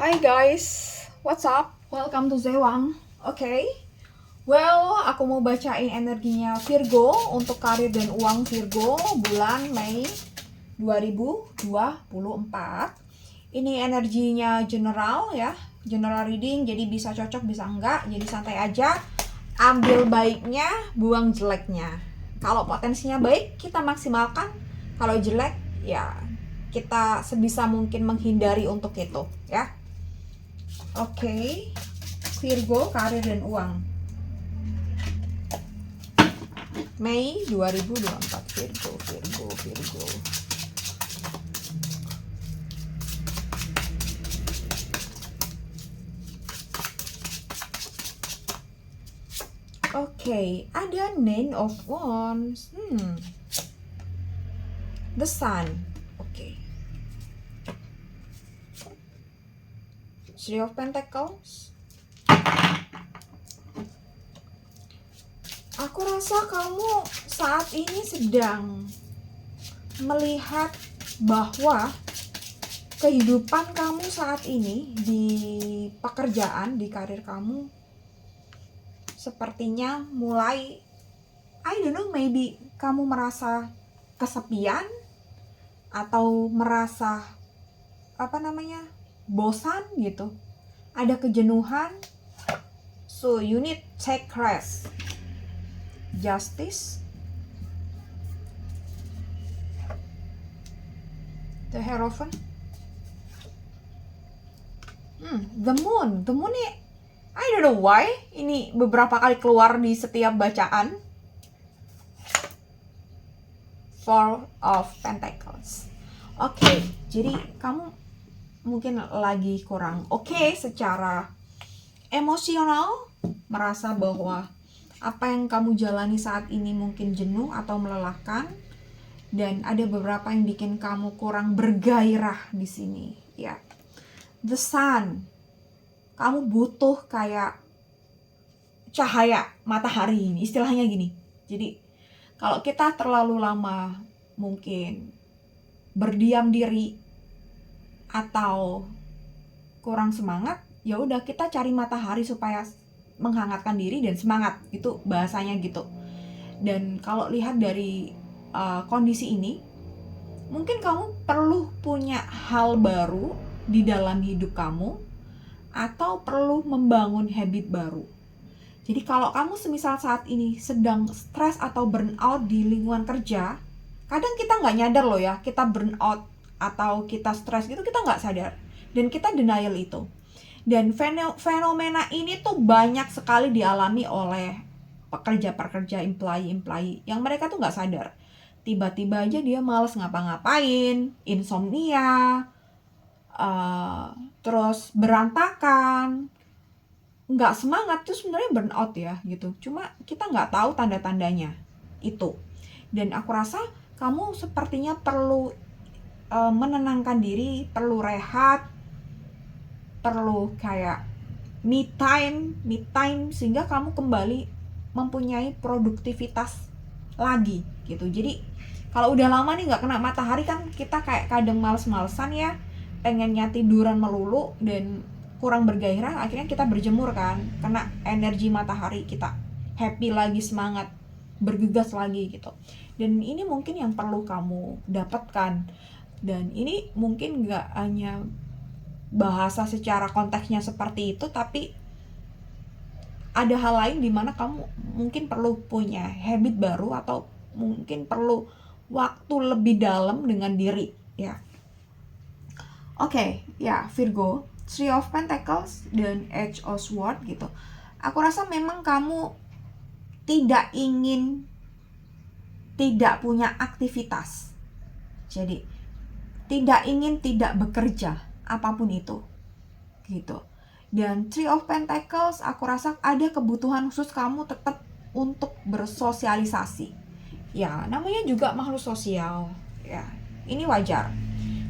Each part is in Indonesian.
Hi guys, what's up? Welcome to Zewang. Okay. Well, aku mau bacain energinya Virgo untuk karir dan uang Virgo bulan Mei 2024. Ini energinya general ya, general reading, jadi bisa cocok bisa enggak, jadi santai aja. Ambil baiknya, buang jeleknya. Kalau potensinya baik, kita maksimalkan. Kalau jelek, ya kita sebisa mungkin menghindari untuk itu ya. Oke, Virgo, karir dan uang. Mei 2024, Virgo. Oke, ada Nine of Wands. The Sun. Oke. Three of Pentacles. Aku rasa kamu saat ini sedang melihat bahwa kehidupan kamu saat ini di pekerjaan, di karir kamu sepertinya mulai, I don't know, maybe kamu merasa kesepian atau merasa bosan gitu, ada kejenuhan. So you need take rest. Justice, the Hierophant, the Moon nih, I don't know why ini beberapa kali keluar di setiap bacaan. Four of Pentacles. Oke, jadi kamu mungkin lagi kurang oke secara emosional, merasa bahwa apa yang kamu jalani saat ini mungkin jenuh atau melelahkan, dan ada beberapa yang bikin kamu kurang bergairah di sini ya. The Sun, kamu butuh kayak cahaya matahari, istilahnya gini. Jadi kalau kita terlalu lama mungkin berdiam diri atau kurang semangat, ya udah kita cari matahari supaya menghangatkan diri dan semangat, itu bahasanya gitu. Dan kalau lihat dari kondisi ini, mungkin kamu perlu punya hal baru di dalam hidup kamu atau perlu membangun habit baru. Jadi kalau kamu semisal saat ini sedang stres atau burnout di lingkungan kerja, kadang kita nggak nyadar loh ya, kita burnout atau kita stres gitu, kita nggak sadar. Dan kita denial itu. Dan fenomena ini tuh banyak sekali dialami oleh pekerja-pekerja, employee yang mereka tuh nggak sadar. Tiba-tiba aja dia malas ngapa-ngapain, insomnia, terus berantakan, nggak semangat, itu sebenarnya burnout ya gitu. Cuma kita nggak tahu tanda-tandanya itu. Dan aku rasa kamu sepertinya perlu menenangkan diri, perlu rehat, perlu kayak me time sehingga kamu kembali mempunyai produktivitas lagi gitu. Jadi kalau udah lama nih nggak kena matahari kan kita kayak kadang males-malesan ya, pengennya tiduran melulu dan kurang bergairah, akhirnya kita berjemur kan, kena energi matahari, kita happy lagi, semangat, bergegas lagi gitu. Dan ini mungkin yang perlu kamu dapatkan. Dan ini mungkin nggak hanya bahasa secara konteksnya seperti itu, tapi ada hal lain di mana kamu mungkin perlu punya habit baru atau mungkin perlu waktu lebih dalam dengan diri ya. Oke, ya Virgo, Three of Pentacles dan Edge of Swords gitu. Aku rasa memang kamu tidak ingin tidak punya aktivitas. Jadi tidak ingin tidak bekerja apapun itu. Gitu. Dan Three of Pentacles, aku rasa ada kebutuhan khusus kamu tetap untuk bersosialisasi. Ya, namanya juga makhluk sosial. Ya, ini wajar.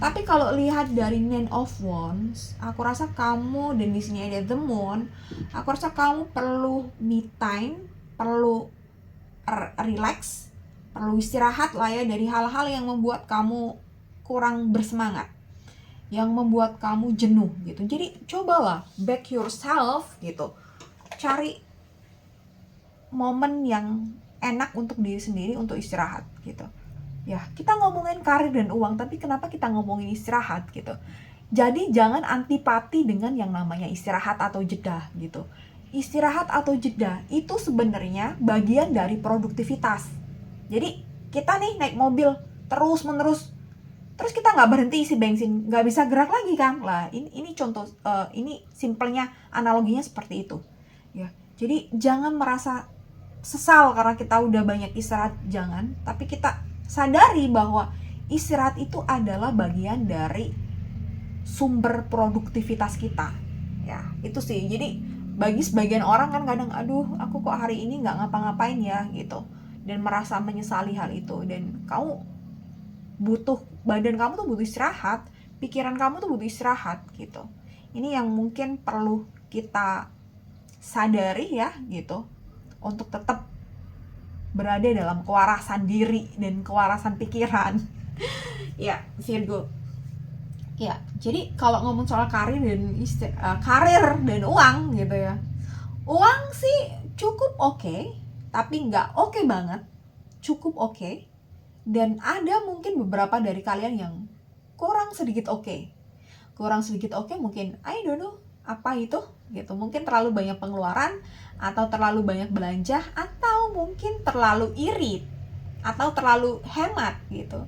Tapi kalau lihat dari Nine of Wands, aku rasa kamu, dan di sini ada The Moon, aku rasa kamu perlu me time, perlu relax, perlu istirahat lah ya dari hal-hal yang membuat kamu kurang bersemangat. yang membuat kamu jenuh gitu. Jadi cobalah back yourself gitu, cari momen yang enak untuk diri sendiri untuk istirahat gitu. Ya, kita ngomongin karir dan uang, tapi kenapa kita ngomongin istirahat gitu. Jadi jangan antipati dengan yang namanya istirahat atau jeda gitu. Istirahat atau jeda itu sebenarnya bagian dari produktivitas. Jadi kita nih naik mobil terus menerus, terus kita nggak berhenti isi bensin, nggak bisa gerak lagi kan. Lah ini contoh, ini simpelnya analoginya seperti itu ya. Jadi jangan merasa sesal karena kita udah banyak istirahat, jangan. Tapi kita sadari bahwa istirahat itu adalah bagian dari sumber produktivitas kita ya. Itu sih. Jadi bagi sebagian orang kan kadang, aduh aku kok hari ini nggak ngapa-ngapain ya gitu, dan merasa menyesali hal itu. Dan kamu butuh, badan kamu tuh butuh istirahat, pikiran kamu tuh butuh istirahat gitu. Ini yang mungkin perlu kita sadari ya gitu, untuk tetap berada dalam kewarasan diri dan kewarasan pikiran. Ya, Virgo. Ya, jadi kalau ngomong soal karir dan karir dan uang gitu ya. Uang sih cukup oke, tapi nggak oke banget. Cukup oke. Dan ada mungkin beberapa dari kalian yang kurang sedikit oke. Kurang sedikit oke mungkin, I don't know apa itu gitu. Mungkin terlalu banyak pengeluaran, atau terlalu banyak belanja, atau mungkin terlalu irit, atau terlalu hemat gitu.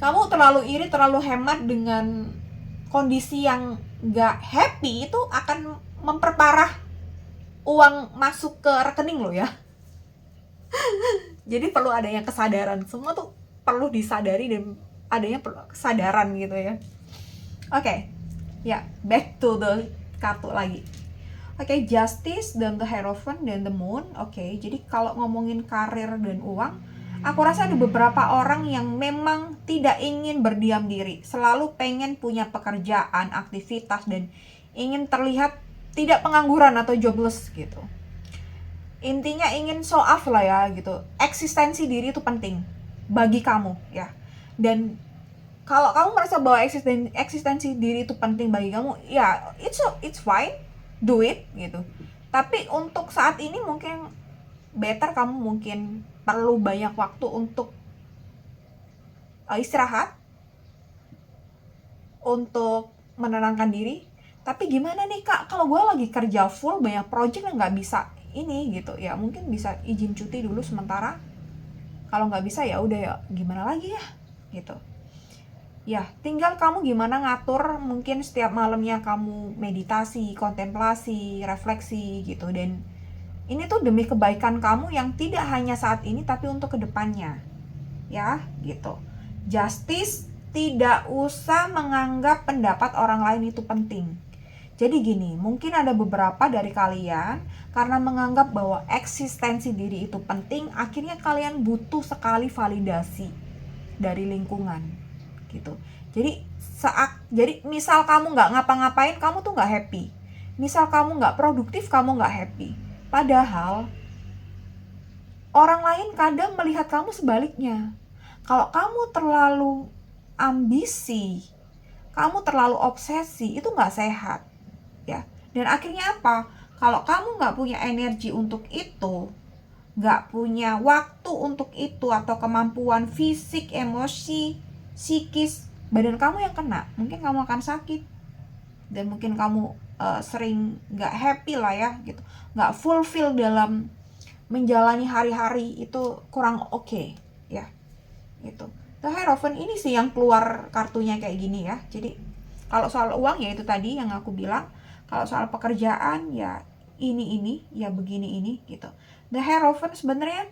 Kamu terlalu iri, terlalu hemat dengan kondisi yang gak happy, itu akan memperparah uang masuk ke rekening lo ya. Jadi perlu adanya kesadaran, semua tuh perlu disadari dan adanya kesadaran gitu ya. Oke, ya back to the kartu lagi. Oke, Justice dan the Hierophant dan the Moon. Oke, jadi kalau ngomongin karir dan uang, aku rasa ada beberapa orang yang memang tidak ingin berdiam diri, selalu pengen punya pekerjaan, aktivitas, dan ingin terlihat tidak pengangguran atau jobless gitu. Intinya ingin show off lah ya gitu. Eksistensi diri itu penting bagi kamu ya. Dan kalau kamu merasa bahwa eksistensi diri itu penting bagi kamu, ya it's fine, do it gitu. Tapi untuk saat ini mungkin better kamu mungkin perlu banyak waktu untuk istirahat, untuk menenangkan diri. Tapi gimana nih kak, kalau gue lagi kerja full banyak project yang nggak bisa ini gitu ya, mungkin bisa izin cuti dulu sementara. Kalau nggak bisa ya udah ya, gimana lagi ya gitu ya. Tinggal kamu gimana ngatur, mungkin setiap malamnya kamu meditasi, kontemplasi, refleksi gitu. Dan ini tuh demi kebaikan kamu yang tidak hanya saat ini tapi untuk kedepannya ya gitu. Justice, tidak usah menganggap pendapat orang lain itu penting. Jadi gini, mungkin ada beberapa dari kalian karena menganggap bahwa eksistensi diri itu penting, akhirnya kalian butuh sekali validasi dari lingkungan gitu. Jadi misal kamu nggak ngapa-ngapain, kamu tuh nggak happy. Misal kamu nggak produktif, kamu nggak happy. Padahal orang lain kadang melihat kamu sebaliknya. Kalau kamu terlalu ambisi, kamu terlalu obsesi, itu nggak sehat ya. Dan akhirnya apa? Kalau kamu nggak punya energi untuk itu, nggak punya waktu untuk itu, atau kemampuan fisik, emosi, psikis, badan kamu yang kena. Mungkin kamu akan sakit, dan mungkin kamu sering nggak happy lah ya gitu, nggak fulfill dalam menjalani hari-hari, itu kurang oke ya gitu. The Hierophant ini sih yang keluar kartunya kayak gini ya. Jadi kalau soal uang ya itu tadi yang aku bilang. Kalau soal pekerjaan ya ini ya begini ini gitu. The Hierophant sebenarnya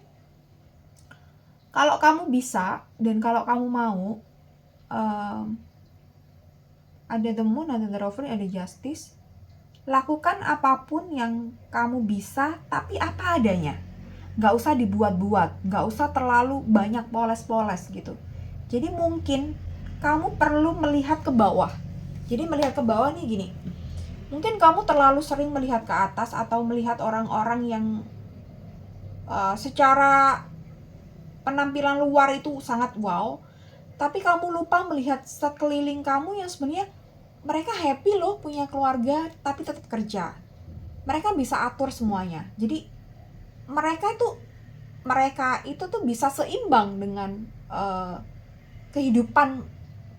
kalau kamu bisa dan kalau kamu mau, ada the Moon, ada the Hierophant, ada Justice. Lakukan apapun yang kamu bisa, tapi apa adanya. Gak usah dibuat-buat, gak usah terlalu banyak poles-poles gitu. Jadi mungkin kamu perlu melihat ke bawah. Jadi melihat ke bawah nih gini, mungkin kamu terlalu sering melihat ke atas atau melihat orang-orang yang secara penampilan luar itu sangat wow, tapi kamu lupa melihat sekeliling kamu yang sebenarnya mereka happy loh punya keluarga tapi tetap kerja. Mereka bisa atur semuanya. Jadi mereka itu tuh bisa seimbang dengan kehidupan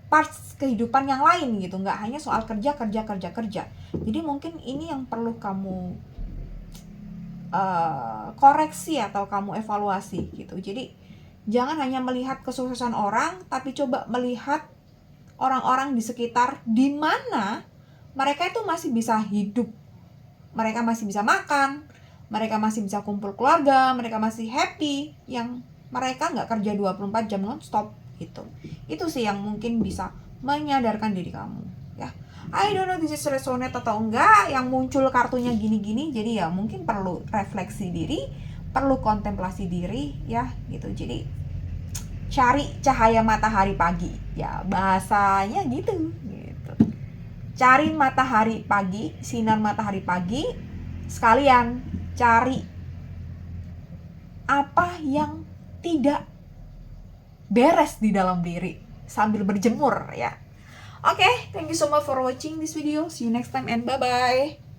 parts kehidupan yang lain gitu, nggak hanya soal kerja. Jadi mungkin ini yang perlu kamu koreksi atau kamu evaluasi gitu. Jadi jangan hanya melihat kesuksesan orang, tapi coba melihat orang-orang di sekitar di mana mereka itu masih bisa hidup, mereka masih bisa makan, mereka masih bisa kumpul keluarga, mereka masih happy, yang mereka nggak kerja 24 jam non-stop gitu. Itu sih yang mungkin bisa menyadarkan diri kamu ya. I don't know this is resonate atau enggak, yang muncul kartunya gini-gini. Jadi ya mungkin perlu refleksi diri, perlu kontemplasi diri ya gitu. Jadi cari cahaya matahari pagi ya, bahasanya gitu. Cari matahari pagi, sinar matahari pagi, sekalian cari apa yang tidak beres di dalam diri sambil berjemur ya. Oke, thank you so much for watching this video. See you next time and bye-bye.